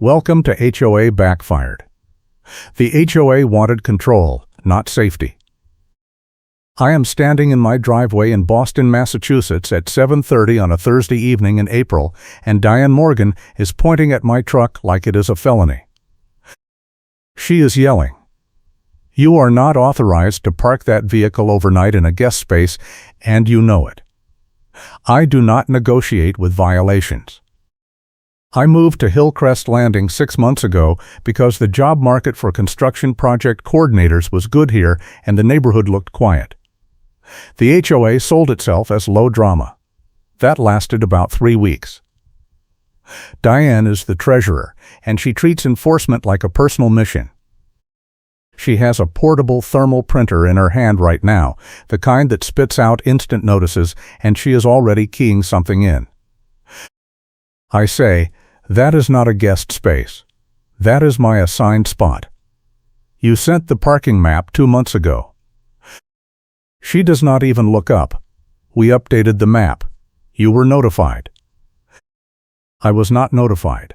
Welcome to HOA Backfired. The HOA wanted control, not safety. I am standing in my driveway in Boston, Massachusetts at 7:30 on a Thursday evening in April, and Diane Morgan is pointing at my truck like it is a felony. She is yelling, "You are not authorized to park that vehicle overnight in a guest space, and you know it." I do not negotiate with violations. I moved to Hillcrest Landing 6 months ago because the job market for construction project coordinators was good here and the neighborhood looked quiet. The HOA sold itself as low drama. That lasted about 3 weeks. Diane is the treasurer, and she treats enforcement like a personal mission. She has a portable thermal printer in her hand right now, the kind that spits out instant notices, and she is already keying something in. I say, "That is not a guest space. That is my assigned spot. You sent the parking map 2 months ago." She does not even look up. "We updated the map. You were notified." I was not notified.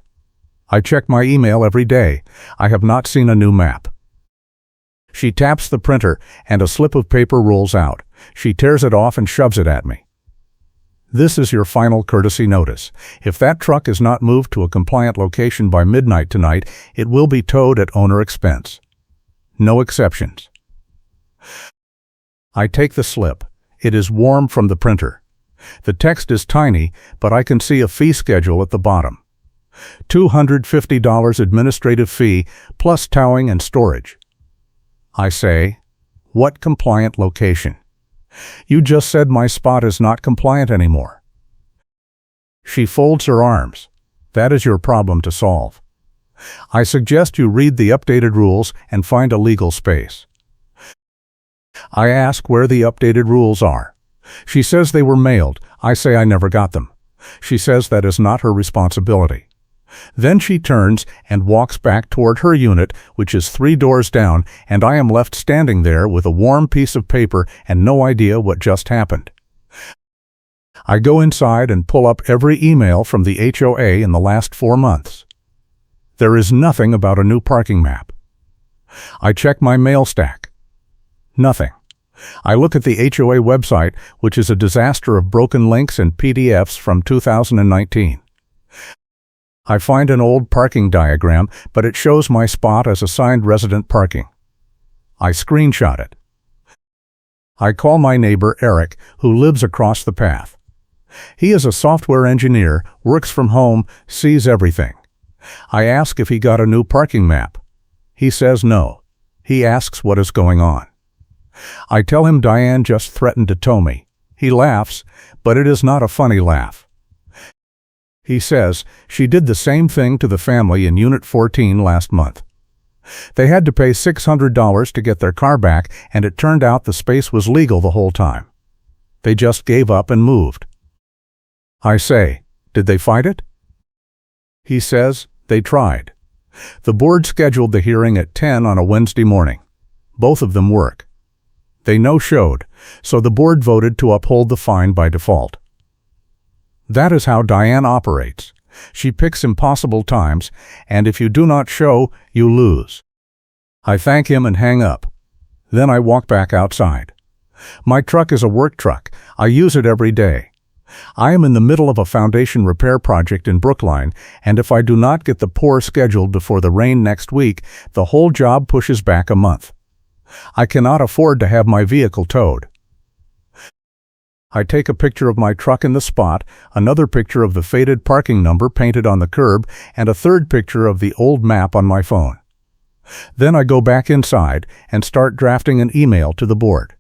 I check my email every day. I have not seen a new map. She taps the printer, and a slip of paper rolls out. She tears it off and shoves it at me. "This is your final courtesy notice. If that truck is not moved to a compliant location by midnight tonight, it will be towed at owner expense. No exceptions." I take the slip. It is warm from the printer. The text is tiny, but I can see a fee schedule at the bottom. $250 administrative fee plus towing and storage. I say, "What compliant location? You just said my spot is not compliant anymore." She folds her arms. "That is your problem to solve. I suggest you read the updated rules and find a legal space." I ask where the updated rules are. She says they were mailed. I say I never got them. She says that is not her responsibility. Then she turns and walks back toward her unit, which is 3 doors down, and I am left standing there with a warm piece of paper and no idea what just happened. I go inside and pull up every email from the HOA in the last 4 months. There is nothing about a new parking map. I check my mail stack. Nothing. I look at the HOA website, which is a disaster of broken links and PDFs from 2019. I find an old parking diagram, but it shows my spot as assigned resident parking. I screenshot it. I call my neighbor Eric, who lives across the path. He is a software engineer, works from home, sees everything. I ask if he got a new parking map. He says no. He asks what is going on. I tell him Diane just threatened to tow me. He laughs, but it is not a funny laugh. He says she did the same thing to the family in Unit 14 last month. They had to pay $600 to get their car back, and it turned out the space was legal the whole time. They just gave up and moved. I say, "Did they fight it?" He says, "They tried." The board scheduled the hearing at 10 on a Wednesday morning. Both of them work. They no-showed, so the board voted to uphold the fine by default. That is how Diane operates. She picks impossible times, and if you do not show, you lose. I thank him and hang up. Then I walk back outside. My truck is a work truck. I use it every day. I am in the middle of a foundation repair project in Brookline, and if I do not get the pour scheduled before the rain next week, the whole job pushes back a month. I cannot afford to have my vehicle towed. I take a picture of my truck in the spot, another picture of the faded parking number painted on the curb, and a third picture of the old map on my phone. Then I go back inside and start drafting an email to the board.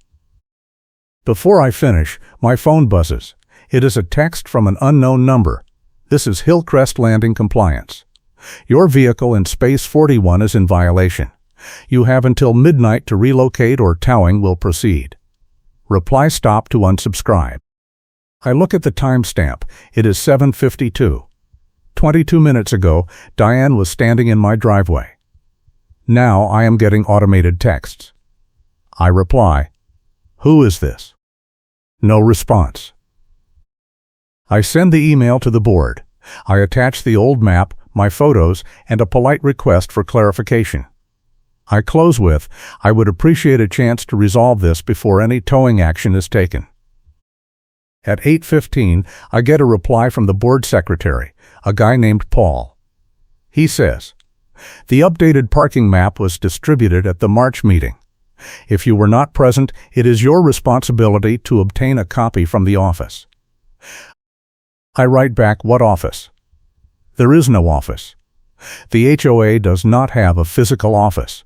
Before I finish, my phone buzzes. It is a text from an unknown number. "This is Hillcrest Landing Compliance. Your vehicle in Space 41 is in violation. You have until midnight to relocate or towing will proceed. Reply stop to unsubscribe." I look at the timestamp. It is 7:52. 22 minutes ago, Diane was standing in my driveway. Now I am getting automated texts. I reply, "Who is this?" No response. I send the email to the board. I attach the old map, my photos, and a polite request for clarification. I close with, I would appreciate a chance to resolve this before any towing action is taken. At 8:15, I get a reply from the board secretary, a guy named Paul. He says, "The updated parking map was distributed at the March meeting. If you were not present, it is your responsibility to obtain a copy from the office." I write back, "What office?" There is no office. The HOA does not have a physical office.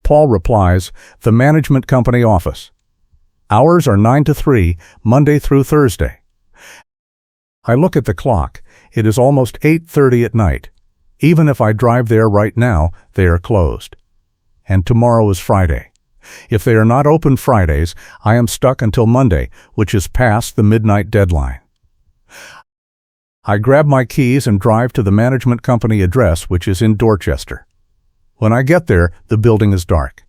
Paul replies, "The management company office. Hours are 9 to 3, Monday through Thursday." I look at the clock. It is almost 8:30 at night. Even if I drive there right now, they are closed. And tomorrow is Friday. If they are not open Fridays, I am stuck until Monday, which is past the midnight deadline. I grab my keys and drive to the management company address, which is in Dorchester. When I get there, the building is dark.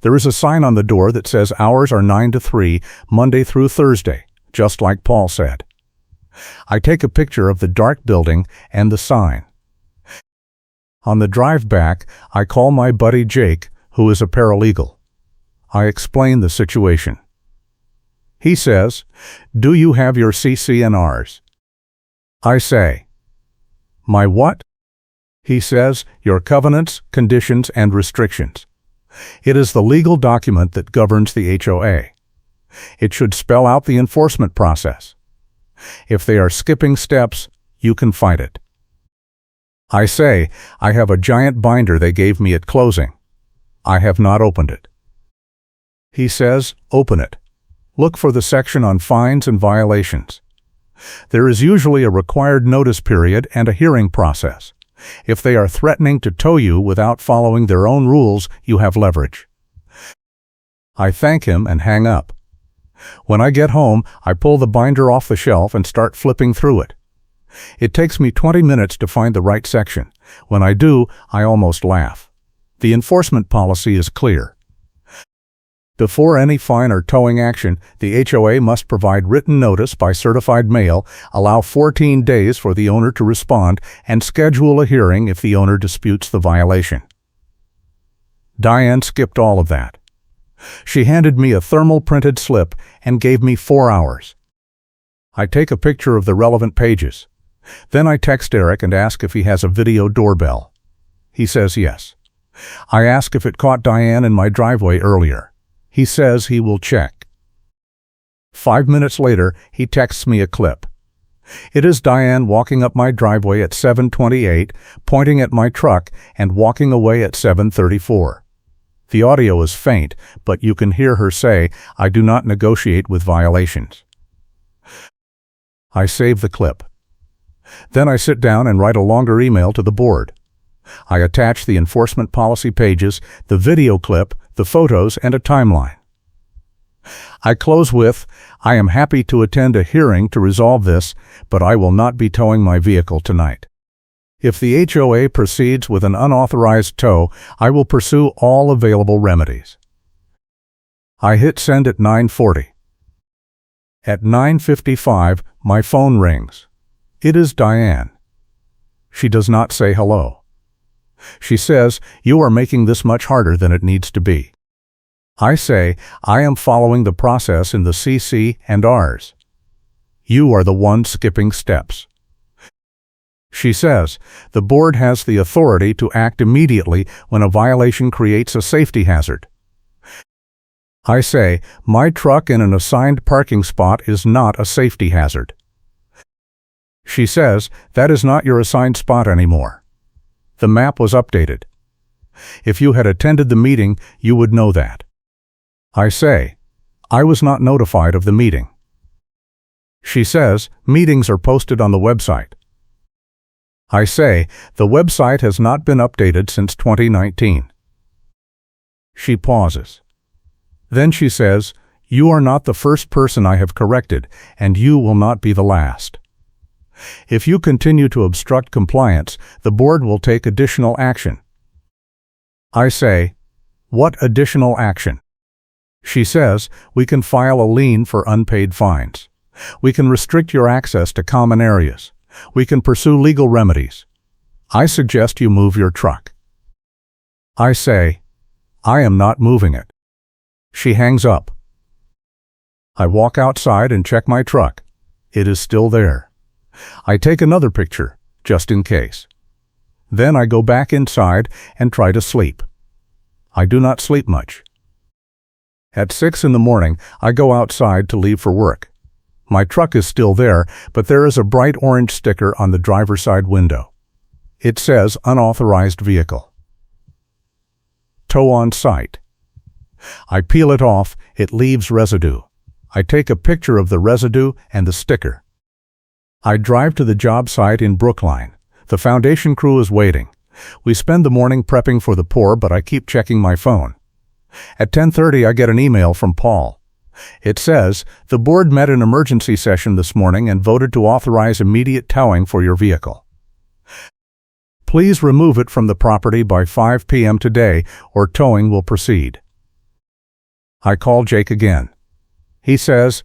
There is a sign on the door that says hours are 9 to 3, Monday through Thursday, just like Paul said. I take a picture of the dark building and the sign. On the drive back, I call my buddy Jake, who is a paralegal. I explain the situation. He says, "Do you have your CC&Rs?" I say, "My what?" He says, "Your covenants, conditions, and restrictions." It is the legal document that governs the HOA. It should spell out the enforcement process. If they are skipping steps, you can fight it. I say, "I have a giant binder they gave me at closing. I have not opened it." He says, "Open it. Look for the section on fines and violations. There is usually a required notice period and a hearing process. If they are threatening to tow you without following their own rules, you have leverage." I thank him and hang up. When I get home, I pull the binder off the shelf and start flipping through it. It takes me 20 minutes to find the right section. When I do, I almost laugh. The enforcement policy is clear. Before any fine or towing action, the HOA must provide written notice by certified mail, allow 14 days for the owner to respond, and schedule a hearing if the owner disputes the violation. Diane skipped all of that. She handed me a thermal printed slip and gave me 4 hours. I take a picture of the relevant pages. Then I text Eric and ask if he has a video doorbell. He says yes. I ask if it caught Diane in my driveway earlier. He says he will check. 5 minutes later, he texts me a clip. It is Diane walking up my driveway at 7:28, pointing at my truck, and walking away at 7:34. The audio is faint, but you can hear her say, "I do not negotiate with violations." I save the clip. Then I sit down and write a longer email to the board. I attach the enforcement policy pages, the video clip, the photos, and a timeline. I close with, "I am happy to attend a hearing to resolve this, but I will not be towing my vehicle tonight. If the HOA proceeds with an unauthorized tow, I will pursue all available remedies." I hit send at 9:40. At 9:55, my phone rings. It is Diane. She does not say hello. She says, "You are making this much harder than it needs to be." I say, "I am following the process in the CC&Rs. You are the one skipping steps." She says, "The board has the authority to act immediately when a violation creates a safety hazard." I say, "My truck in an assigned parking spot is not a safety hazard." She says, "That is not your assigned spot anymore. The map was updated. If you had attended the meeting, you would know that." I say, "I was not notified of the meeting." She says, "Meetings are posted on the website." I say, "The website has not been updated since 2019. She pauses. Then she says, "You are not the first person I have corrected, and you will not be the last. If you continue to obstruct compliance, the board will take additional action." I say, "What additional action?" She says, "We can file a lien for unpaid fines. We can restrict your access to common areas. We can pursue legal remedies. I suggest you move your truck. I say, I am not moving it. She hangs up. I walk outside and check my truck. It is still there. I take another picture, just in case. Then I go back inside and try to sleep. I do not sleep much. At 6 in the morning, I go outside to leave for work. My truck is still there, but there is a bright orange sticker on the driver's side window. It says unauthorized vehicle. Tow on site. I peel it off, it leaves residue. I take a picture of the residue and the sticker. I drive to the job site in Brookline. The foundation crew is waiting. We spend the morning prepping for the pour, but I keep checking my phone. At 10:30, I get an email from Paul. It says, the board met an emergency session this morning and voted to authorize immediate towing for your vehicle. Please remove it from the property by 5 p.m. today, or towing will proceed. I call Jake again. He says,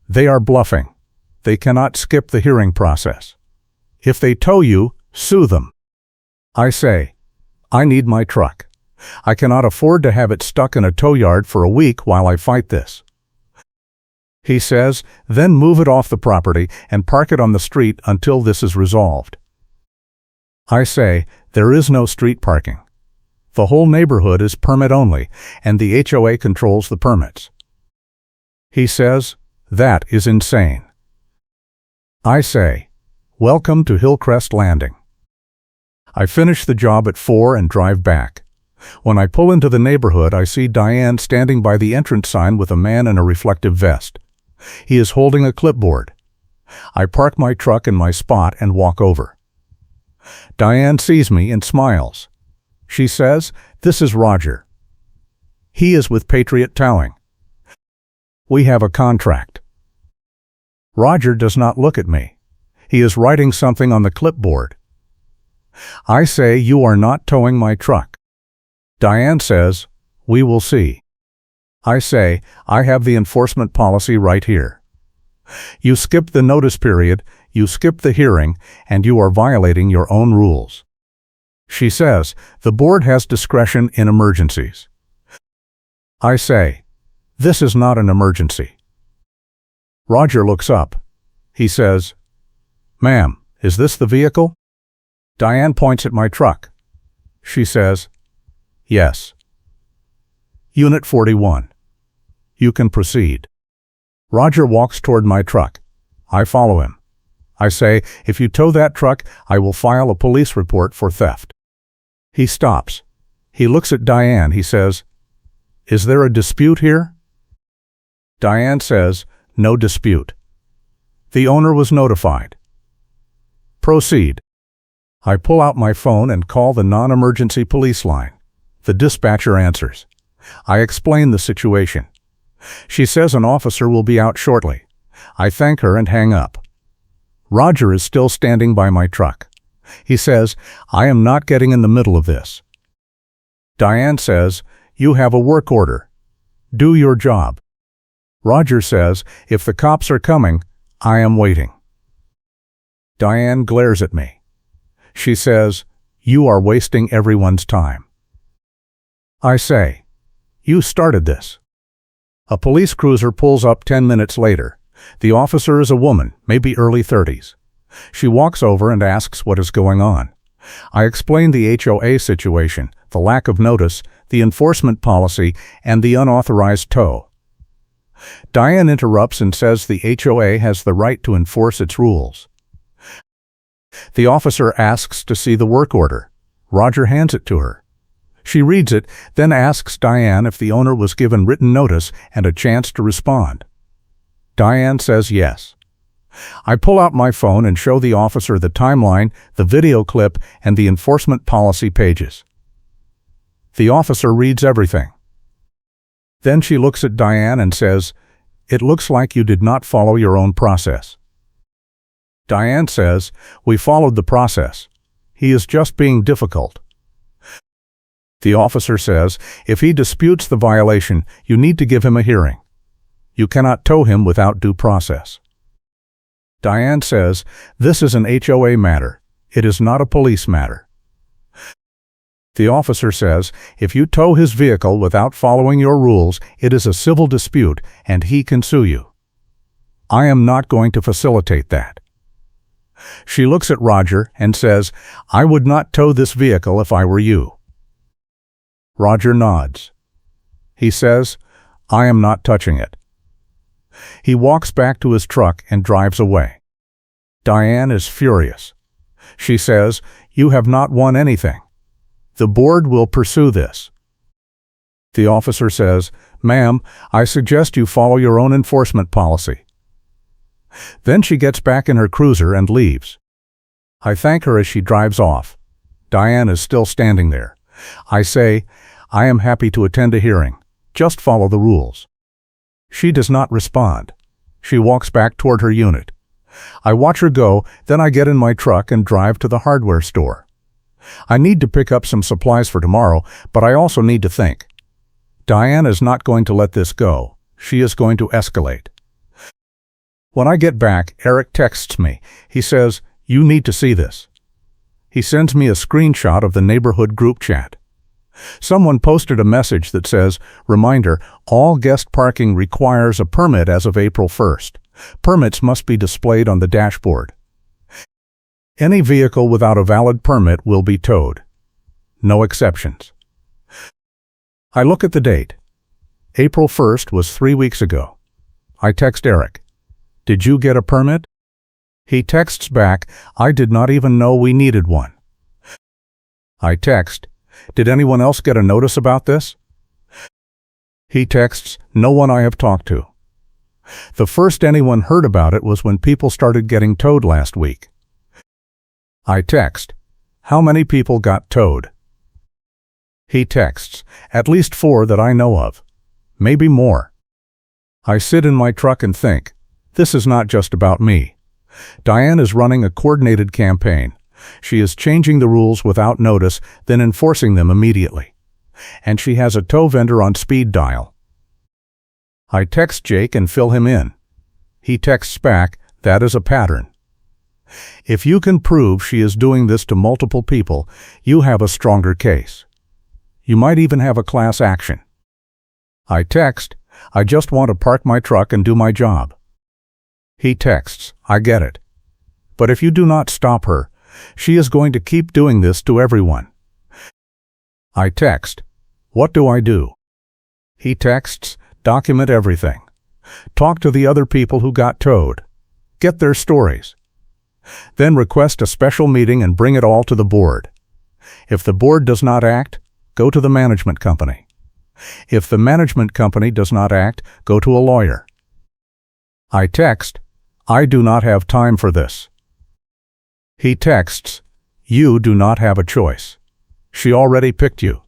they are bluffing. They cannot skip the hearing process. If they tow you, sue them. I say, I need my truck. I cannot afford to have it stuck in a tow yard for a week while I fight this. He says, then move it off the property and park it on the street until this is resolved. I say, there is no street parking. The whole neighborhood is permit only, and the HOA controls the permits. He says, that is insane. I say, welcome to Hillcrest Landing. I finish the job at 4 and drive back. When I pull into the neighborhood, I see Diane standing by the entrance sign with a man in a reflective vest. He is holding a clipboard. I park my truck in my spot and walk over. Diane sees me and smiles. She says, this is Roger. He is with Patriot Towing. We have a contract. Roger does not look at me. He is writing something on the clipboard. I say, you are not towing my truck. Diane says, we will see. I say, I have the enforcement policy right here. You skipped the notice period, you skipped the hearing, and you are violating your own rules. She says, the board has discretion in emergencies. I say, this is not an emergency. Roger looks up. He says, ma'am, is this the vehicle? Diane points at my truck. She says, yes. Unit 41. You can proceed. Roger walks toward my truck. I follow him. I say, if you tow that truck, I will file a police report for theft. He stops. He looks at Diane. He says, is there a dispute here? Diane says, no dispute. The owner was notified. Proceed. I pull out my phone and call the non-emergency police line. The dispatcher answers. I explain the situation. She says an officer will be out shortly. I thank her and hang up. Roger is still standing by my truck. He says, I am not getting in the middle of this. Diane says, you have a work order. Do your job. Roger says, if the cops are coming, I am waiting. Diane glares at me. She says, you are wasting everyone's time. I say, you started this. A police cruiser pulls up 10 minutes later. The officer is a woman, maybe early 30s. She walks over and asks what is going on. I explain the HOA situation, the lack of notice, the enforcement policy, and the unauthorized tow. Diane interrupts and says the HOA has the right to enforce its rules. The officer asks to see the work order. Roger hands it to her. She reads it, then asks Diane if the owner was given written notice and a chance to respond. Diane says yes. I pull out my phone and show the officer the timeline, the video clip, and the enforcement policy pages. The officer reads everything. Then she looks at Diane and says, it looks like you did not follow your own process. Diane says, we followed the process. He is just being difficult. The officer says, if he disputes the violation, you need to give him a hearing. You cannot tow him without due process. Diane says, "This is an HOA matter. It is not a police matter." The officer says, "If you tow his vehicle without following your rules, it is a civil dispute and he can sue you. I am not going to facilitate that." She looks at Roger and says, "I would not tow this vehicle if I were you." Roger nods. He says, "I am not touching it." He walks back to his truck and drives away. Diane is furious. She says, "You have not won anything. The board will pursue this." The officer says, "Ma'am, I suggest you follow your own enforcement policy." Then she gets back in her cruiser and leaves. I thank her as she drives off. Diane is still standing there. I say, "I am happy to attend a hearing. Just follow the rules." She does not respond. She walks back toward her unit. I watch her go, then I get in my truck and drive to the hardware store. I need to pick up some supplies for tomorrow, but I also need to think. Diane is not going to let this go. She is going to escalate. When I get back, Eric texts me. He says, "You need to see this." He sends me a screenshot of the neighborhood group chat. Someone posted a message that says, "Reminder, all guest parking requires a permit as of April 1st. Permits must be displayed on the dashboard. Any vehicle without a valid permit will be towed. No exceptions." I look at the date. April 1st was 3 weeks ago. I text Eric, "Did you get a permit?" He texts back, "I did not even know we needed one." I text, "Did anyone else get a notice about this?" He texts, "No one I have talked to." The first anyone heard about it was when people started getting towed last week. I text, "How many people got towed?" He texts, "At least 4 that I know of. Maybe more." I sit in my truck and think, this is not just about me. Diane is running a coordinated campaign. She is changing the rules without notice, then enforcing them immediately. And she has a tow vendor on speed dial. I text Jake and fill him in. He texts back, "That is a pattern. If you can prove she is doing this to multiple people, you have a stronger case. You might even have a class action." I text, "I just want to park my truck and do my job." He texts, "I get it. But if you do not stop her, she is going to keep doing this to everyone." I text, "What do I do?" He texts, "Document everything. Talk to the other people who got towed. Get their stories. Then request a special meeting and bring it all to the board. If the board does not act, go to the management company. If the management company does not act, go to a lawyer." I text, "I do not have time for this." He texts, "You do not have a choice. She already picked you."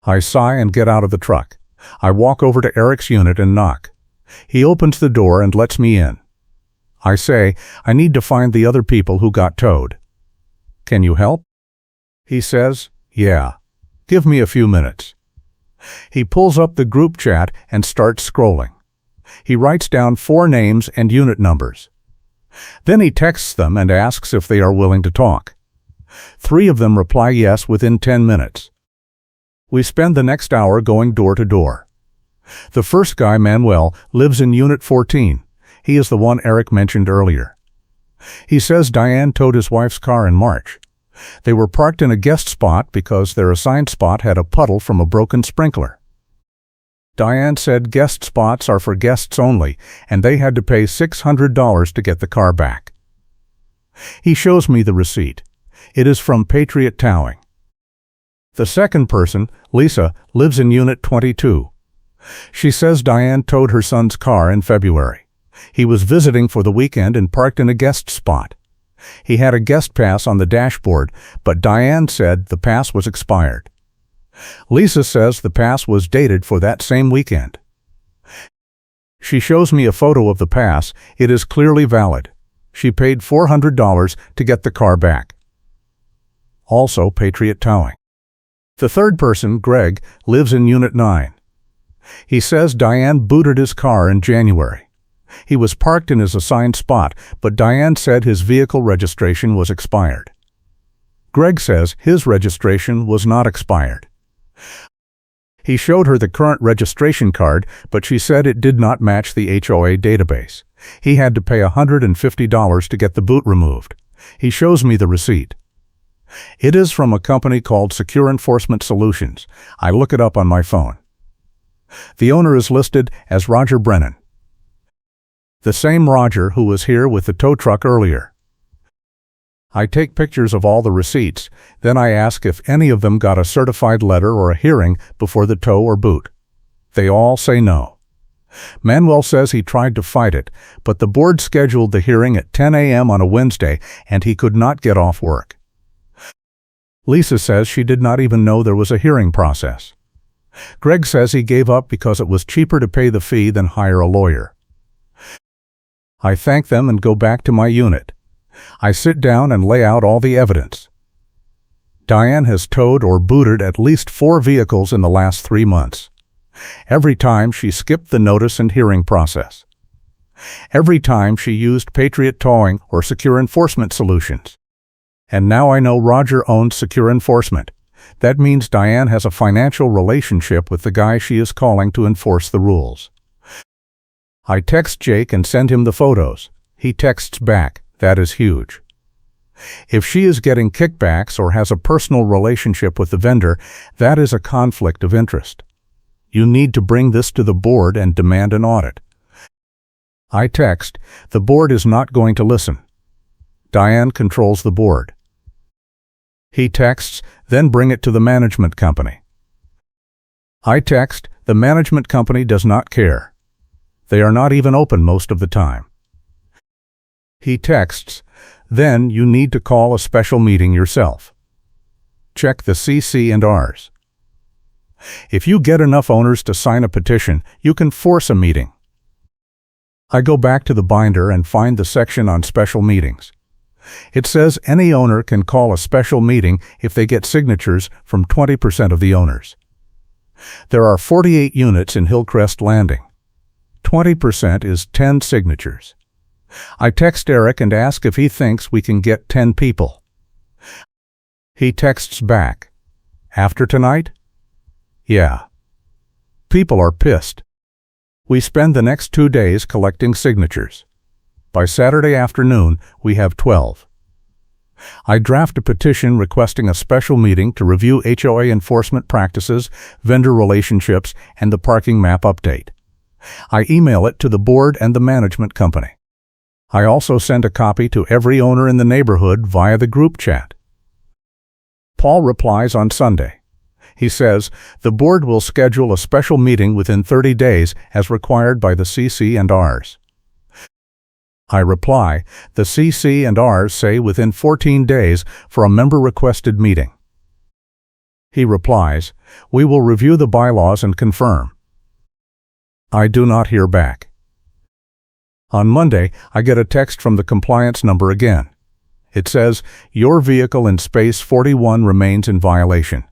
I sigh and get out of the truck. I walk over to Eric's unit and knock. He opens the door and lets me in. I say, "I need to find the other people who got towed. Can you help?" He says, "Yeah. Give me a few minutes." He pulls up the group chat and starts scrolling. He writes down 4 names and unit numbers. Then he texts them and asks if they are willing to talk. 3 of them reply yes within 10 minutes. We spend the next hour going door to door. The first guy, Manuel, lives in Unit 14. He is the one Eric mentioned earlier. He says Diane towed his wife's car in March. They were parked in a guest spot because their assigned spot had a puddle from a broken sprinkler. Diane said guest spots are for guests only, and they had to pay $600 to get the car back. He shows me the receipt. It is from Patriot Towing. The second person, Lisa, lives in Unit 22. She says Diane towed her son's car in February. He was visiting for the weekend and parked in a guest spot. He had a guest pass on the dashboard, but Diane said the pass was expired. Lisa says the pass was dated for that same weekend. She shows me a photo of the pass. It is clearly valid. She paid $400 to get the car back. Also Patriot Towing. The third person, Greg, lives in Unit 9. He says Diane booted his car in January. He was parked in his assigned spot, but Diane said his vehicle registration was expired. Greg says his registration was not expired. He showed her the current registration card, but she said it did not match the HOA database. He had to pay $150 to get the boot removed. He shows me the receipt. It is from a company called Secure Enforcement Solutions. I look it up on my phone. The owner is listed as Roger Brennan, the same Roger who was here with the tow truck earlier. I take pictures of all the receipts, then I ask if any of them got a certified letter or a hearing before the tow or boot. They all say no. Manuel says he tried to fight it, but the board scheduled the hearing at 10 a.m. on a Wednesday and he could not get off work. Lisa says she did not even know there was a hearing process. Greg says he gave up because it was cheaper to pay the fee than hire a lawyer. I thank them and go back to my unit. I sit down and lay out all the evidence. Diane has towed or booted at least 4 vehicles in the last 3 months. Every time she skipped the notice and hearing process. Every time she used Patriot Towing or Secure Enforcement Solutions. And now I know Roger owns Secure Enforcement. That means Diane has a financial relationship with the guy she is calling to enforce the rules. I text Jake and send him the photos. He texts back. That is huge. If she is getting kickbacks or has a personal relationship with the vendor, that is a conflict of interest. You need to bring this to the board and demand an audit. I text, the board is not going to listen. Diane controls the board. He texts, then bring it to the management company. I text, the management company does not care. They are not even open most of the time. He texts, then you need to call a special meeting yourself. Check the CC&Rs. If you get enough owners to sign a petition, you can force a meeting. I go back to the binder and find the section on special meetings. It says any owner can call a special meeting if they get signatures from 20% of the owners. There are 48 units in Hillcrest Landing. 20% is 10 signatures. I text Eric and ask if he thinks we can get 10 people. He texts back, after tonight? Yeah. People are pissed. We spend the next 2 days collecting signatures. By Saturday afternoon, we have 12. I draft a petition requesting a special meeting to review HOA enforcement practices, vendor relationships, and the parking map update. I email it to the board and the management company. I also send a copy to every owner in the neighborhood via the group chat. Paul replies on Sunday. He says, the board will schedule a special meeting within 30 days as required by the CC&Rs. I reply, the CC&Rs say within 14 days for a member-requested meeting. He replies, we will review the bylaws and confirm. I do not hear back. On Monday, I get a text from the compliance number again. It says, your vehicle in space 41 remains in violation.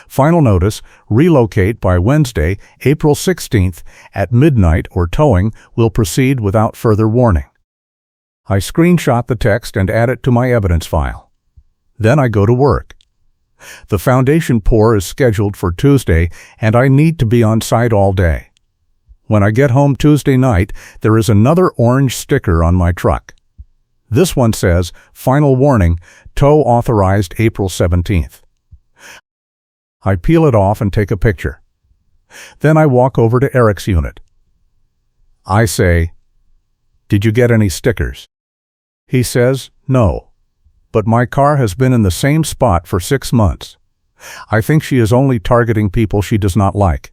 Final notice, relocate by Wednesday, April 16th at midnight or towing will proceed without further warning. I screenshot the text and add it to my evidence file. Then I go to work. The foundation pour is scheduled for Tuesday and I need to be on site all day. When I get home Tuesday night, there is another orange sticker on my truck. This one says, final warning, tow authorized April 17th. I peel it off and take a picture. Then I walk over to Eric's unit. I say, did you get any stickers? He says, no. But my car has been in the same spot for 6 months. I think she is only targeting people she does not like.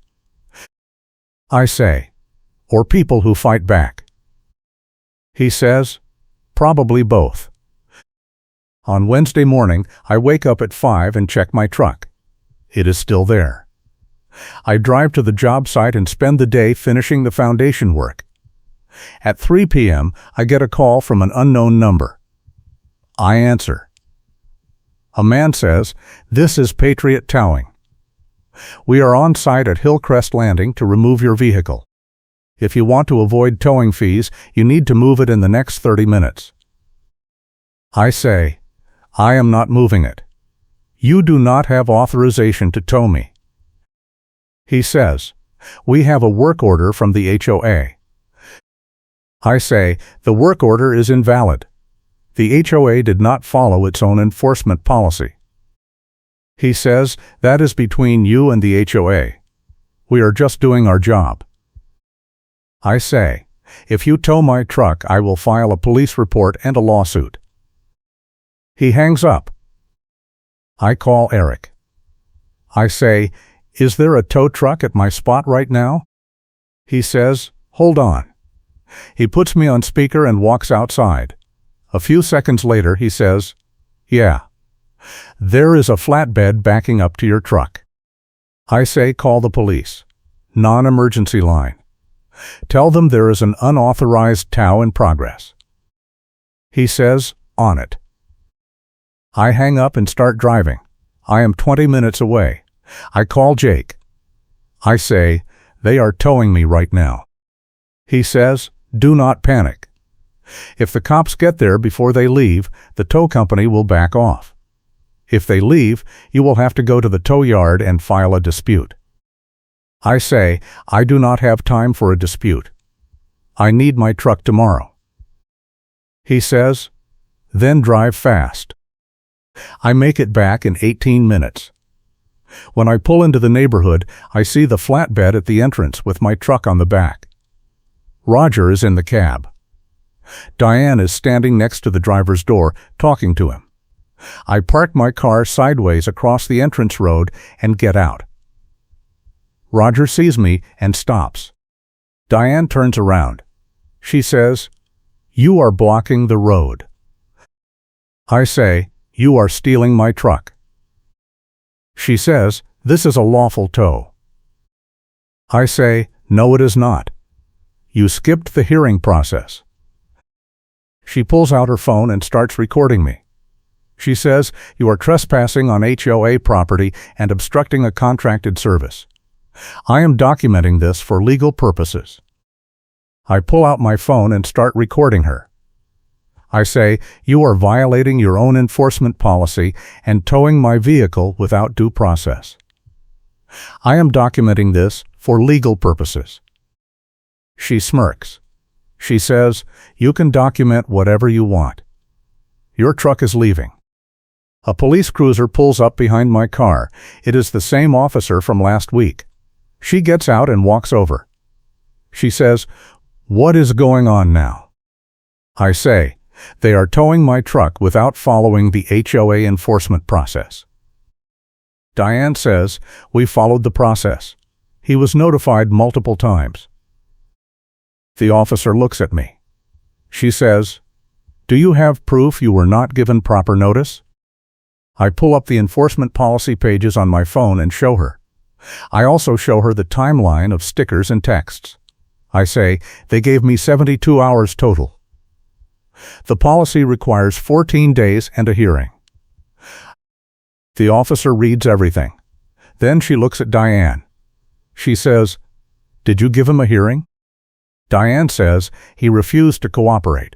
I say, or people who fight back. He says, probably both. On Wednesday morning, I wake up at 5 and check my truck. It is still there. I drive to the job site and spend the day finishing the foundation work. At 3 p.m., I get a call from an unknown number. I answer. A man says, this is Patriot Towing. We are on site at Hillcrest Landing to remove your vehicle. If you want to avoid towing fees, you need to move it in the next 30 minutes. I say, I am not moving it. You do not have authorization to tow me. He says, we have a work order from the HOA. I say, the work order is invalid. The HOA did not follow its own enforcement policy. He says, that is between you and the HOA. We are just doing our job. I say, if you tow my truck, I will file a police report and a lawsuit. He hangs up. I call Eric. I say, is there a tow truck at my spot right now? He says, hold on. He puts me on speaker and walks outside. A few seconds later, he says, yeah, there is a flatbed backing up to your truck. I say, call the police. Non-emergency line. Tell them there is an unauthorized tow in progress. He says, on it. I hang up and start driving. I am 20 minutes away. I call Jake. I say, they are towing me right now. He says, do not panic. If the cops get there before they leave, the tow company will back off. If they leave, you will have to go to the tow yard and file a dispute. I say, I do not have time for a dispute. I need my truck tomorrow. He says, then drive fast. I make it back in 18 minutes. When I pull into the neighborhood, I see the flatbed at the entrance with my truck on the back. Roger is in the cab. Diane is standing next to the driver's door, talking to him. I park my car sideways across the entrance road and get out. Roger sees me and stops. Diane turns around. She says, you are blocking the road. I say, you are stealing my truck. She says, this is a lawful tow. I say, no, it is not. You skipped the hearing process. She pulls out her phone and starts recording me. She says, you are trespassing on HOA property and obstructing a contracted service. I am documenting this for legal purposes. I pull out my phone and start recording her. I say, you are violating your own enforcement policy and towing my vehicle without due process. I am documenting this for legal purposes. She smirks. She says, you can document whatever you want. Your truck is leaving. A police cruiser pulls up behind my car. It is the same officer from last week. She gets out and walks over. She says, what is going on now? I say, they are towing my truck without following the HOA enforcement process. Diane says, we followed the process. He was notified multiple times. The officer looks at me. She says, do you have proof you were not given proper notice? I pull up the enforcement policy pages on my phone and show her. I also show her the timeline of stickers and texts. I say, they gave me 72 hours total. The policy requires 14 days and a hearing. The officer reads everything. Then she looks at Diane. She says, did you give him a hearing? Diane says, he refused to cooperate.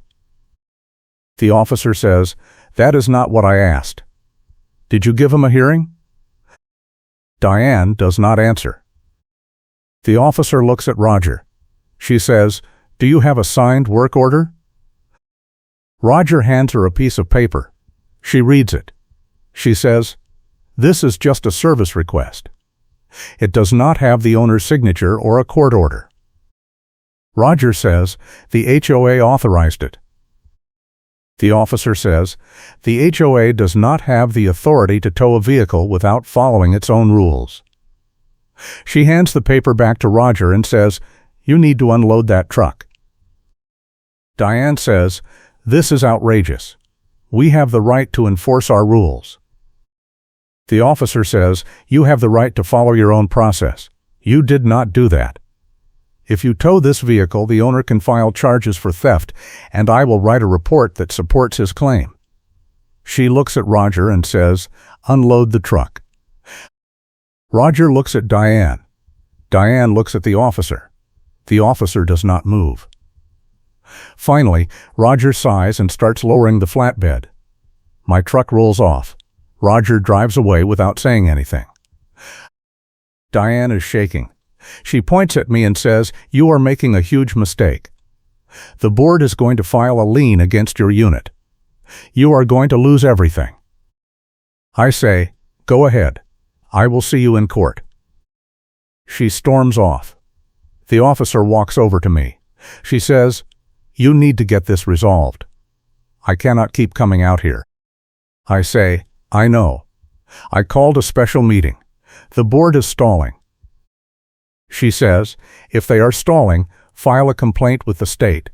The officer says, that is not what I asked. Did you give him a hearing? Diane does not answer. The officer looks at Roger. She says, do you have a signed work order? Roger hands her a piece of paper. She reads it. She says, this is just a service request. It does not have the owner's signature or a court order. Roger says, the HOA authorized it. The officer says, the HOA does not have the authority to tow a vehicle without following its own rules. She hands the paper back to Roger and says, you need to unload that truck. Diane says, this is outrageous. We have the right to enforce our rules. The officer says, you have the right to follow your own process. You did not do that. If you tow this vehicle, the owner can file charges for theft, and I will write a report that supports his claim. She looks at Roger and says, unload the truck. Roger looks at Diane. Diane looks at the officer. The officer does not move. Finally, Roger sighs and starts lowering the flatbed. My truck rolls off. Roger drives away without saying anything. Diane is shaking. She points at me and says, "You are making a huge mistake. The board is going to file a lien against your unit. You are going to lose everything." I say, "Go ahead. I will see you in court." She storms off. The officer walks over to me. She says, "You need to get this resolved. I cannot keep coming out here." I say, "I know. I called a special meeting. The board is stalling." She says, "If they are stalling, file a complaint with the state.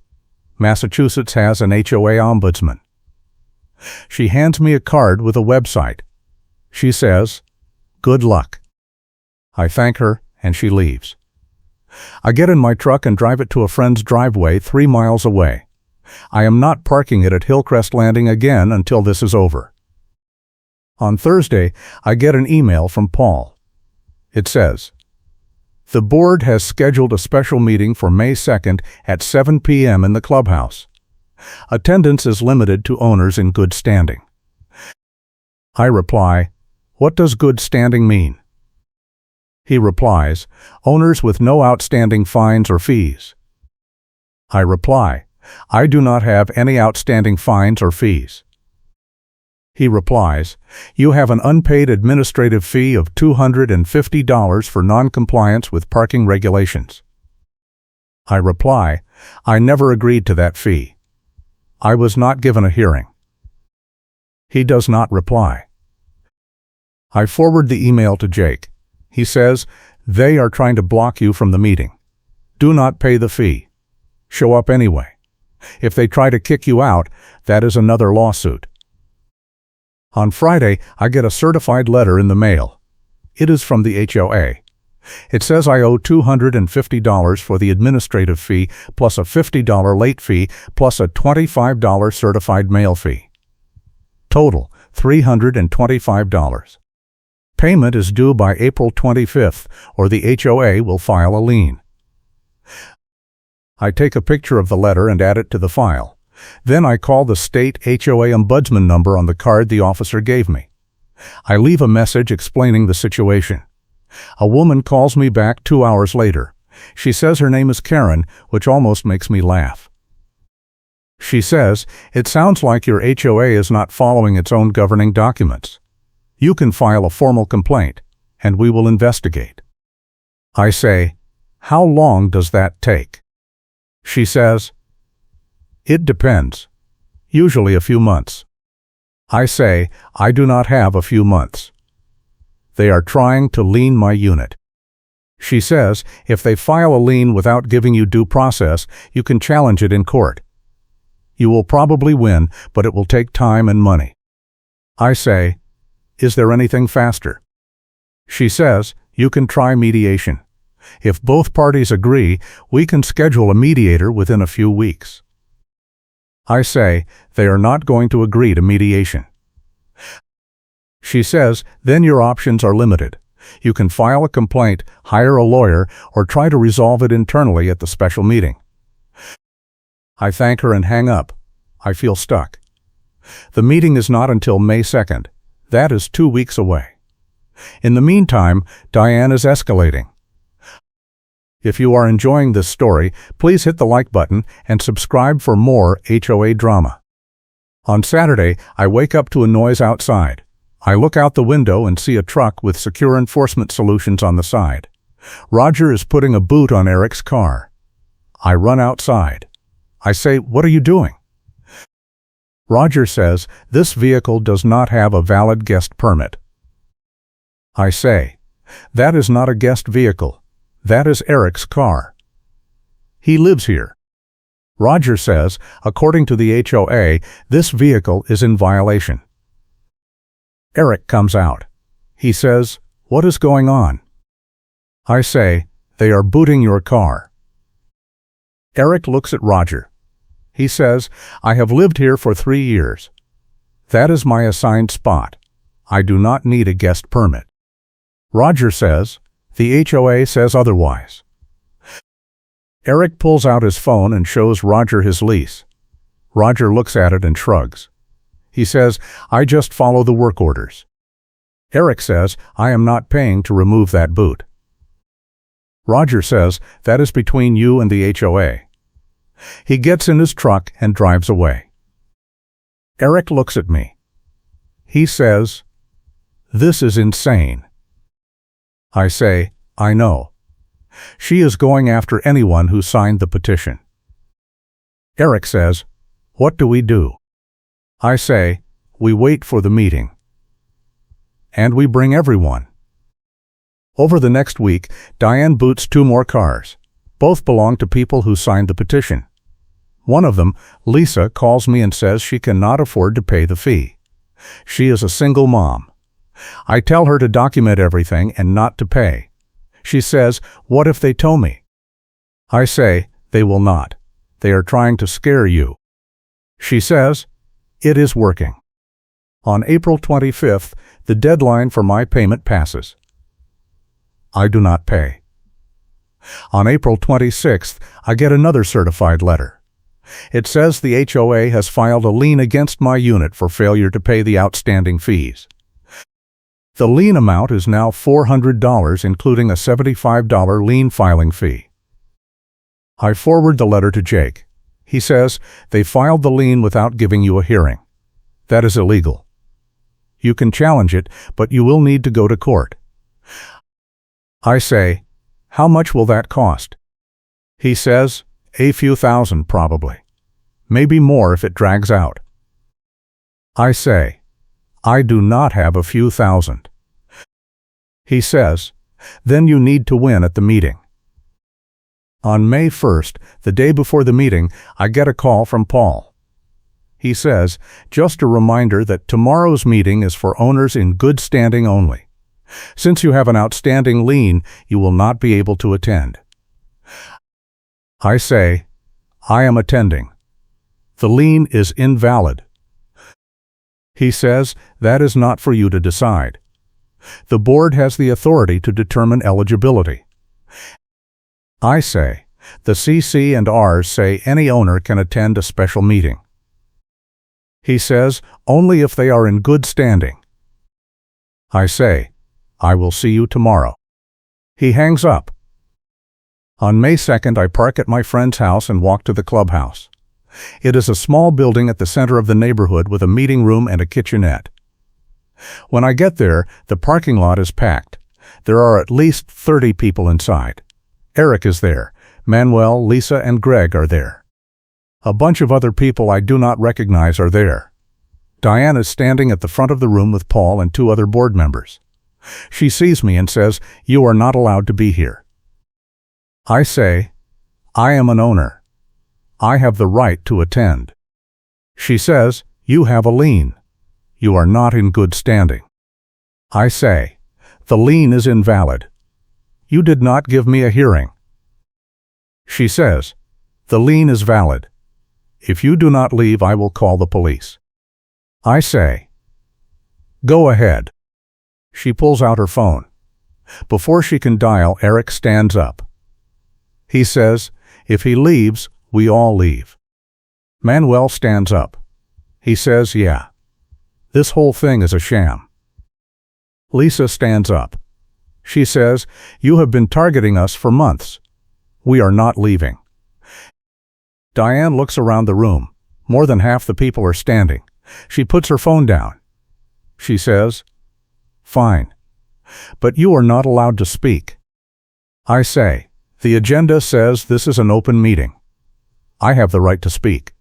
Massachusetts has an HOA ombudsman." She hands me a card with a website. She says, "Good luck." I thank her, and she leaves. I get in my truck and drive it to a friend's driveway 3 miles away. I am not parking it at Hillcrest Landing again until this is over. On Thursday, I get an email from Paul. It says, "The board has scheduled a special meeting for May 2nd at 7 p.m. in the clubhouse. Attendance is limited to owners in good standing." I reply, "What does good standing mean?" He replies, "Owners with no outstanding fines or fees." I reply, "I do not have any outstanding fines or fees." He replies, "You have an unpaid administrative fee of $250 for non-compliance with parking regulations." I reply, "I never agreed to that fee. I was not given a hearing." He does not reply. I forward the email to Jake. He says, "They are trying to block you from the meeting. Do not pay the fee. Show up anyway. If they try to kick you out, that is another lawsuit." On Friday, I get a certified letter in the mail. It is from the HOA. It says I owe $250 for the administrative fee, plus a $50 late fee, plus a $25 certified mail fee. Total, $325. Payment is due by April 25th, or the HOA will file a lien. I take a picture of the letter and add it to the file. Then I call the state HOA ombudsman number on the card the officer gave me. I leave a message explaining the situation. A woman calls me back 2 hours later. She says her name is Karen, which almost makes me laugh. She says, "It sounds like your HOA is not following its own governing documents. You can file a formal complaint, and we will investigate." I say, "How long does that take?" She says, "It depends. Usually a few months." I say, "I do not have a few months. They are trying to lien my unit." She says, "If they file a lien without giving you due process, you can challenge it in court. You will probably win, but it will take time and money." I say, "Is there anything faster?" She says, "You can try mediation. If both parties agree, we can schedule a mediator within a few weeks." I say, "They are not going to agree to mediation." She says, "Then your options are limited. You can file a complaint, hire a lawyer, or try to resolve it internally at the special meeting." I thank her and hang up. I feel stuck. The meeting is not until May 2nd. That is 2 weeks away. In the meantime, Diane is escalating. If you are enjoying this story, please hit the like button and subscribe for more HOA drama. On Saturday, I wake up to a noise outside. I look out the window and see a truck with secure enforcement solutions on the side. Roger is putting a boot on Eric's car. I run outside. I say, "What are you doing?" Roger says, "This vehicle does not have a valid guest permit." I say, "That is not a guest vehicle. That is Eric's car. He lives here." Roger says, "According to the HOA, this vehicle is in violation." Eric comes out. He says, "What is going on?" I say, "They are booting your car." Eric looks at Roger. He says, "I have lived here for 3 years. That is my assigned spot. I do not need a guest permit." Roger says, "The HOA says otherwise." Eric pulls out his phone and shows Roger his lease. Roger looks at it and shrugs. He says, "I just follow the work orders." Eric says, "I am not paying to remove that boot." Roger says, "That is between you and the HOA." He gets in his truck and drives away. Eric looks at me. He says, "This is insane." I say, "I know. She is going after anyone who signed the petition." Eric says, "What do we do?" I say, "We wait for the meeting. And we bring everyone." Over the next week, Diane boots 2 more cars. Both belong to people who signed the petition. One of them, Lisa, calls me and says she cannot afford to pay the fee. She is a single mom. I tell her to document everything and not to pay. She says, "What if they tow me?" I say, "They will not. They are trying to scare you." She says, "It is working." On April 25th, the deadline for my payment passes. I do not pay. On April 26th, I get another certified letter. It says the HOA has filed a lien against my unit for failure to pay the outstanding fees. The lien amount is now $400, including a $75 lien filing fee. I forward the letter to Jake. He says, "They filed the lien without giving you a hearing. That is illegal. You can challenge it, but you will need to go to court." I say, "How much will that cost?" He says, "A few thousand probably. Maybe more if it drags out." I say, "I do not have a few thousand." He says, "Then you need to win at the meeting." On May 1st, the day before the meeting, I get a call from Paul. He says, "Just a reminder that tomorrow's meeting is for owners in good standing only. Since you have an outstanding lien, you will not be able to attend." I say, "I am attending. The lien is invalid." He says, "That is not for you to decide. The board has the authority to determine eligibility." I say, "The CC and Rs say any owner can attend a special meeting." He says, "Only if they are in good standing." I say, "I will see you tomorrow." He hangs up. On May 2nd, I park at my friend's house and walk to the clubhouse. It is a small building at the center of the neighborhood with a meeting room and a kitchenette. When I get there, the parking lot is packed. There are at least 30 people inside. Eric is there. Manuel, Lisa, and Greg are there. A bunch of other people I do not recognize are there. Diane is standing at the front of the room with Paul and 2 other board members. She sees me and says, "You are not allowed to be here." I say, "I am an owner. I have the right to attend." She says, "You have a lien. You are not in good standing." I say, "The lien is invalid. You did not give me a hearing." She says, "The lien is valid. If you do not leave, I will call the police." I say, "Go ahead." She pulls out her phone. Before she can dial, Eric stands up. He says, "If he leaves, we all leave." Manuel stands up. He says, "Yeah. This whole thing is a sham." Lisa stands up. She says, "You have been targeting us for months. We are not leaving." Diane looks around the room. More than half the people are standing. She puts her phone down. She says, "Fine. But you are not allowed to speak." I say, "The agenda says this is an open meeting. I have the right to speak."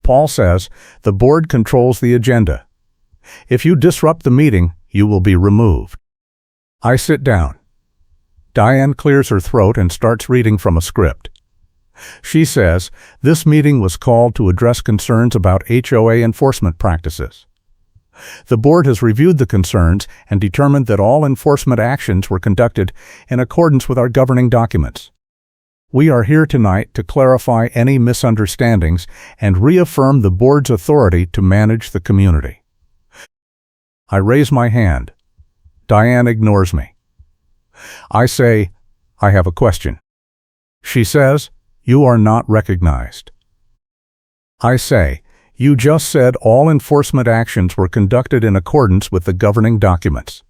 Paul says, "The board controls the agenda. If you disrupt the meeting, you will be removed." I sit down. Diane clears her throat and starts reading from a script. She says, "This meeting was called to address concerns about HOA enforcement practices. The board has reviewed the concerns and determined that all enforcement actions were conducted in accordance with our governing documents. We are here tonight to clarify any misunderstandings and reaffirm the board's authority to manage the community." I raise my hand. Diane ignores me. I say, "I have a question." She says, "You are not recognized." I say, "You just said all enforcement actions were conducted in accordance with the governing documents."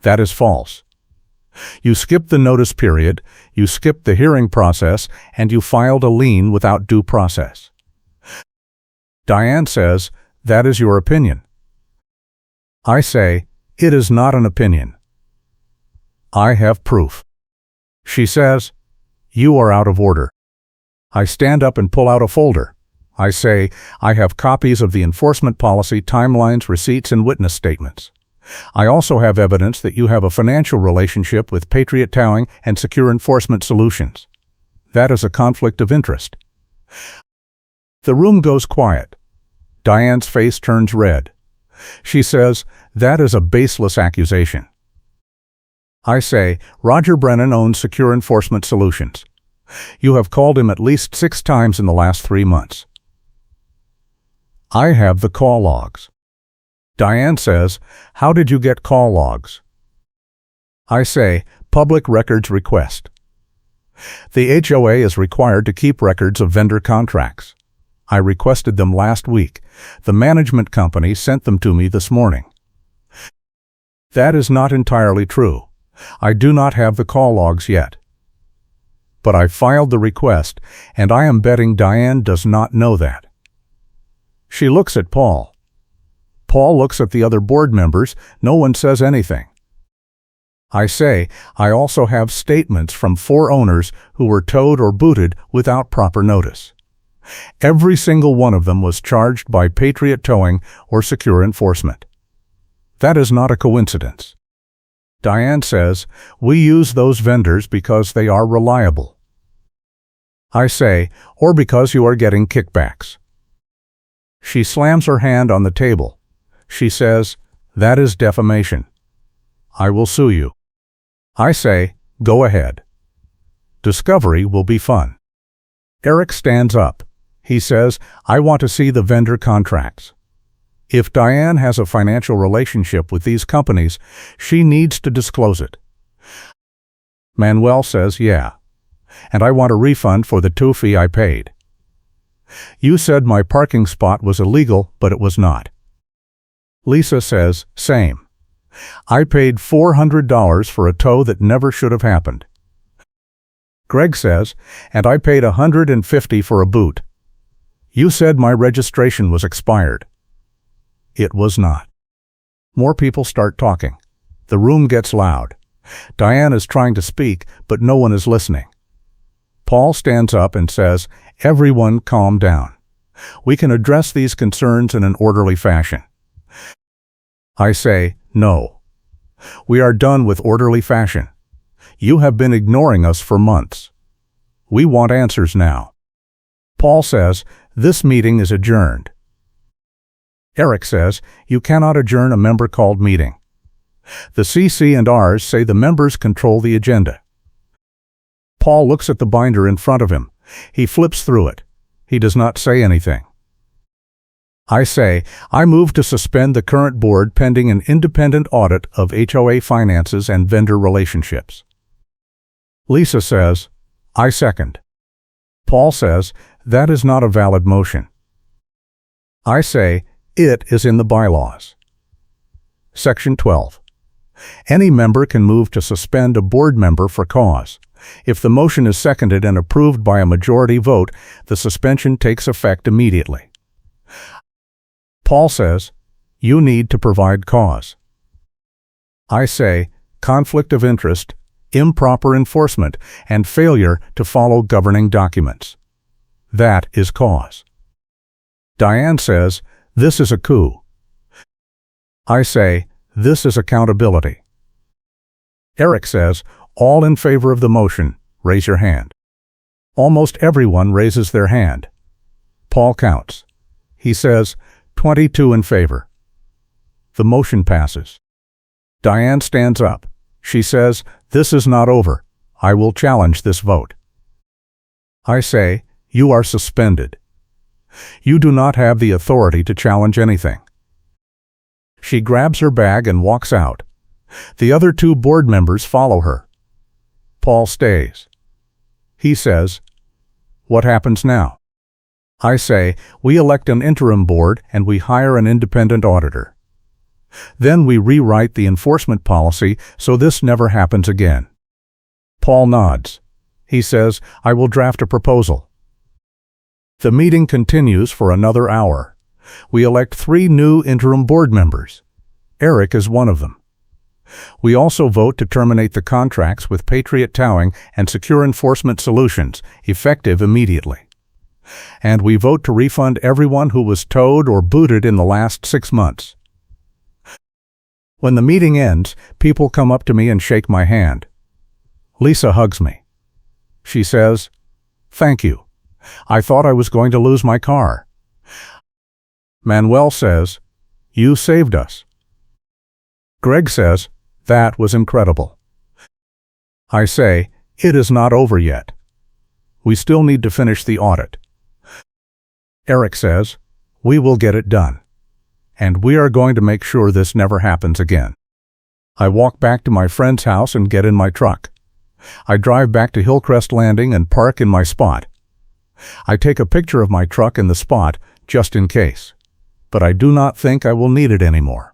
That is false. You skipped the notice period, you skipped the hearing process, and you filed a lien without due process. Diane says, "That is your opinion." I say, "It is not an opinion. I have proof." She says, "You are out of order." I stand up and pull out a folder. I say, "I have copies of the enforcement policy, timelines, receipts, and witness statements. I also have evidence that you have a financial relationship with Patriot Towing and Secure Enforcement Solutions. That is a conflict of interest." The room goes quiet. Diane's face turns red. She says, "That is a baseless accusation." I say, "Roger Brennan owns Secure Enforcement Solutions. You have called him at least 6 times in the last 3 months. I have the call logs." Diane says, "How did you get call logs?" I say, "Public records request." The HOA is required to keep records of vendor contracts. I requested them last week. The management company sent them to me this morning. That is not entirely true. I do not have the call logs yet. But I filed the request, and I am betting Diane does not know that. She looks at Paul. Paul looks at the other board members. No one says anything. I say, "I also have statements from 4 owners who were towed or booted without proper notice. Every single one of them was charged by Patriot Towing or Secure Enforcement. That is not a coincidence." Diane says, "We use those vendors because they are reliable." I say, "Or because you are getting kickbacks." She slams her hand on the table. She says, "That is defamation. I will sue you." I say, "Go ahead. Discovery will be fun." Eric stands up. He says, "I want to see the vendor contracts. If Diane has a financial relationship with these companies, she needs to disclose it." Manuel says, "Yeah. And I want a refund for the tow fee I paid. You said my parking spot was illegal, but it was not." Lisa says, "Same. I paid $400 for a tow that never should have happened." Greg says, "And I paid $150 for a boot. You said my registration was expired." It was not. More people start talking. The room gets loud. Diane is trying to speak, but no one is listening. Paul stands up and says, "Everyone calm down. We can address these concerns in an orderly fashion." I say, "No. We are done with orderly fashion. You have been ignoring us for months. We want answers now." Paul says, "This meeting is adjourned." Eric says, "You cannot adjourn a member-called meeting. The CC and Rs say the members control the agenda." Paul looks at the binder in front of him. He flips through it. He does not say anything. I say, "I move to suspend the current board pending an independent audit of HOA finances and vendor relationships." Lisa says, "I second." Paul says, "That is not a valid motion." I say, "It is in the bylaws." Section 12. Any member can move to suspend a board member for cause. If the motion is seconded and approved by a majority vote, the suspension takes effect immediately. Paul says, "You need to provide cause." I say, "Conflict of interest, improper enforcement, and failure to follow governing documents. That is cause." Diane says, "This is a coup." I say, "This is accountability." Eric says, "All in favor of the motion, raise your hand." Almost everyone raises their hand. Paul counts. He says, 22 in favor. The motion passes. Diane stands up. She says, "This is not over. I will challenge this vote." I say, "You are suspended. You do not have the authority to challenge anything." She grabs her bag and walks out. The other 2 board members follow her. Paul stays. He says, "What happens now?" I say, "We elect an interim board and we hire an independent auditor. Then we rewrite the enforcement policy so this never happens again." Paul nods. He says, "I will draft a proposal." The meeting continues for another hour. We elect 3 new interim board members. Eric is one of them. We also vote to terminate the contracts with Patriot Towing and Secure Enforcement Solutions, effective immediately. And we vote to refund everyone who was towed or booted in the last 6 months. When the meeting ends, people come up to me and shake my hand. Lisa hugs me. She says, "Thank you. I thought I was going to lose my car." Manuel says, "You saved us." Greg says, "That was incredible." I say, "It is not over yet. We still need to finish the audit." Eric says, "We will get it done. And we are going to make sure this never happens again." I walk back to my friend's house and get in my truck. I drive back to Hillcrest Landing and park in my spot. I take a picture of my truck in the spot, just in case. But I do not think I will need it anymore.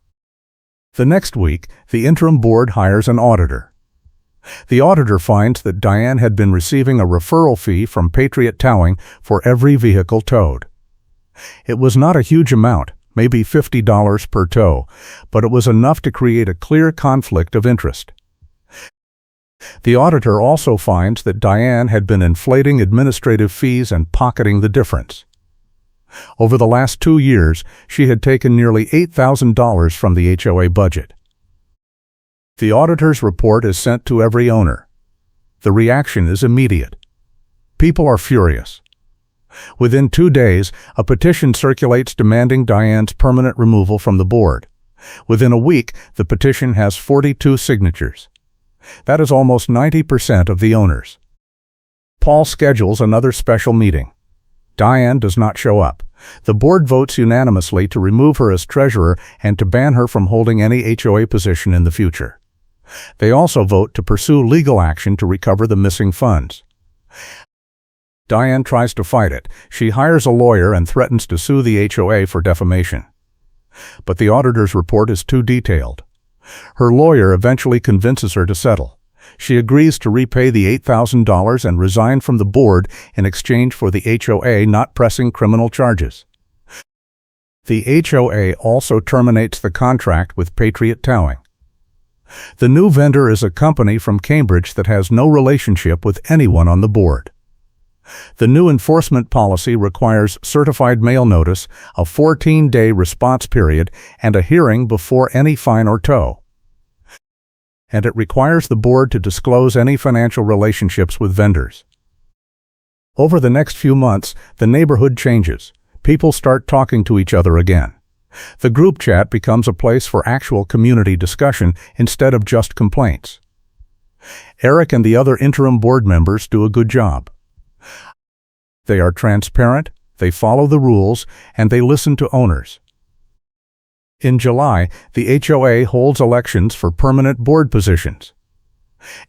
The next week, the interim board hires an auditor. The auditor finds that Diane had been receiving a referral fee from Patriot Towing for every vehicle towed. It was not a huge amount, maybe $50 per tow, but it was enough to create a clear conflict of interest. The auditor also finds that Diane had been inflating administrative fees and pocketing the difference. Over the last 2 years, she had taken nearly $8,000 from the HOA budget. The auditor's report is sent to every owner. The reaction is immediate. People are furious. Within 2 days, a petition circulates demanding Diane's permanent removal from the board. Within a week, the petition has 42 signatures. That is almost 90% of the owners. Paul schedules another special meeting. Diane does not show up. The board votes unanimously to remove her as treasurer and to ban her from holding any HOA position in the future. They also vote to pursue legal action to recover the missing funds. Diane tries to fight it. She hires a lawyer and threatens to sue the HOA for defamation. But the auditor's report is too detailed. Her lawyer eventually convinces her to settle. She agrees to repay the $8,000 and resign from the board in exchange for the HOA not pressing criminal charges. The HOA also terminates the contract with Patriot Towing. The new vendor is a company from Cambridge that has no relationship with anyone on the board. The new enforcement policy requires certified mail notice, a 14-day response period, and a hearing before any fine or tow. And it requires the board to disclose any financial relationships with vendors. Over the next few months, the neighborhood changes. People start talking to each other again. The group chat becomes a place for actual community discussion instead of just complaints. Eric and the other interim board members do a good job. They are transparent, they follow the rules, and they listen to owners. In July, the HOA holds elections for permanent board positions.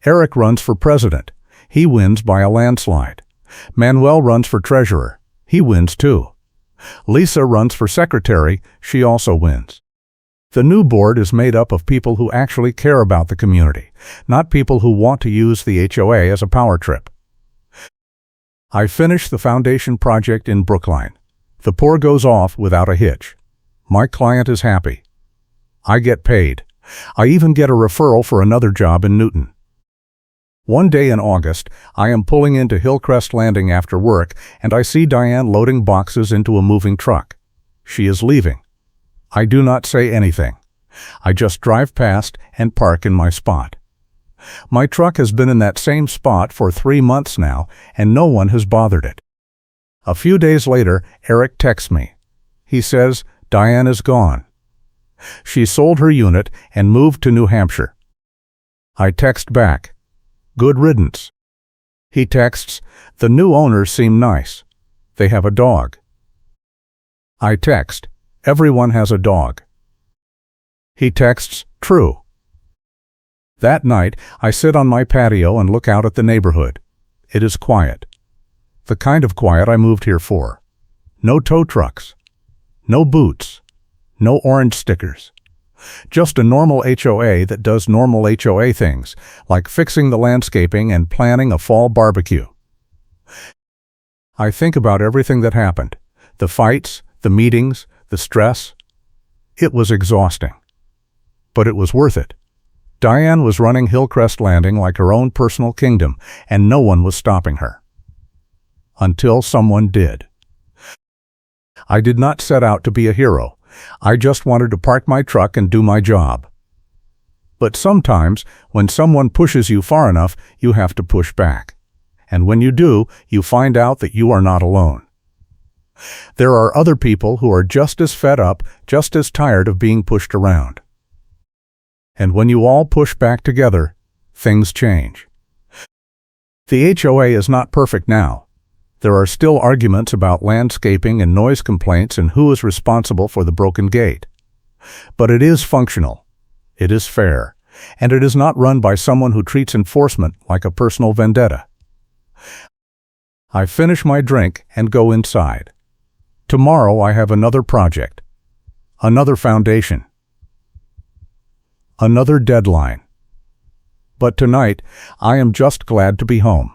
Eric runs for president. He wins by a landslide. Manuel runs for treasurer. He wins too. Lisa runs for secretary. She also wins. The new board is made up of people who actually care about the community, not people who want to use the HOA as a power trip. I finish the foundation project in Brookline. The pour goes off without a hitch. My client is happy. I get paid. I even get a referral for another job in Newton. One day in August, I am pulling into Hillcrest Landing after work, and I see Diane loading boxes into a moving truck. She is leaving. I do not say anything. I just drive past and park in my spot. My truck has been in that same spot for 3 months now, and no one has bothered it. A few days later, Eric texts me. He says, Diane is gone. She sold her unit and moved to New Hampshire. I text back, good riddance. He texts, the new owners seem nice. They have a dog. I text, everyone has a dog. He texts, true. That night, I sit on my patio and look out at the neighborhood. It is quiet. The kind of quiet I moved here for. No tow trucks. No boots. No orange stickers. Just a normal HOA that does normal HOA things, like fixing the landscaping and planning a fall barbecue. I think about everything that happened. The fights, the meetings, the stress. It was exhausting. But it was worth it. Diane was running Hillcrest Landing like her own personal kingdom, and no one was stopping her. Until someone did. I did not set out to be a hero. I just wanted to park my truck and do my job. But sometimes, when someone pushes you far enough, you have to push back. And when you do, you find out that you are not alone. There are other people who are just as fed up, just as tired of being pushed around. And when you all push back together, things change. The HOA is not perfect now. There are still arguments about landscaping and noise complaints and who is responsible for the broken gate. But it is functional, it is fair, and it is not run by someone who treats enforcement like a personal vendetta. I finish my drink and go inside. Tomorrow I have another project, another foundation, another deadline. But tonight, I am just glad to be home.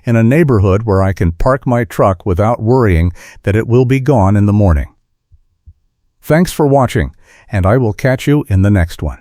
In a neighborhood where I can park my truck without worrying that it will be gone in the morning. Thanks for watching, and I will catch you in the next one.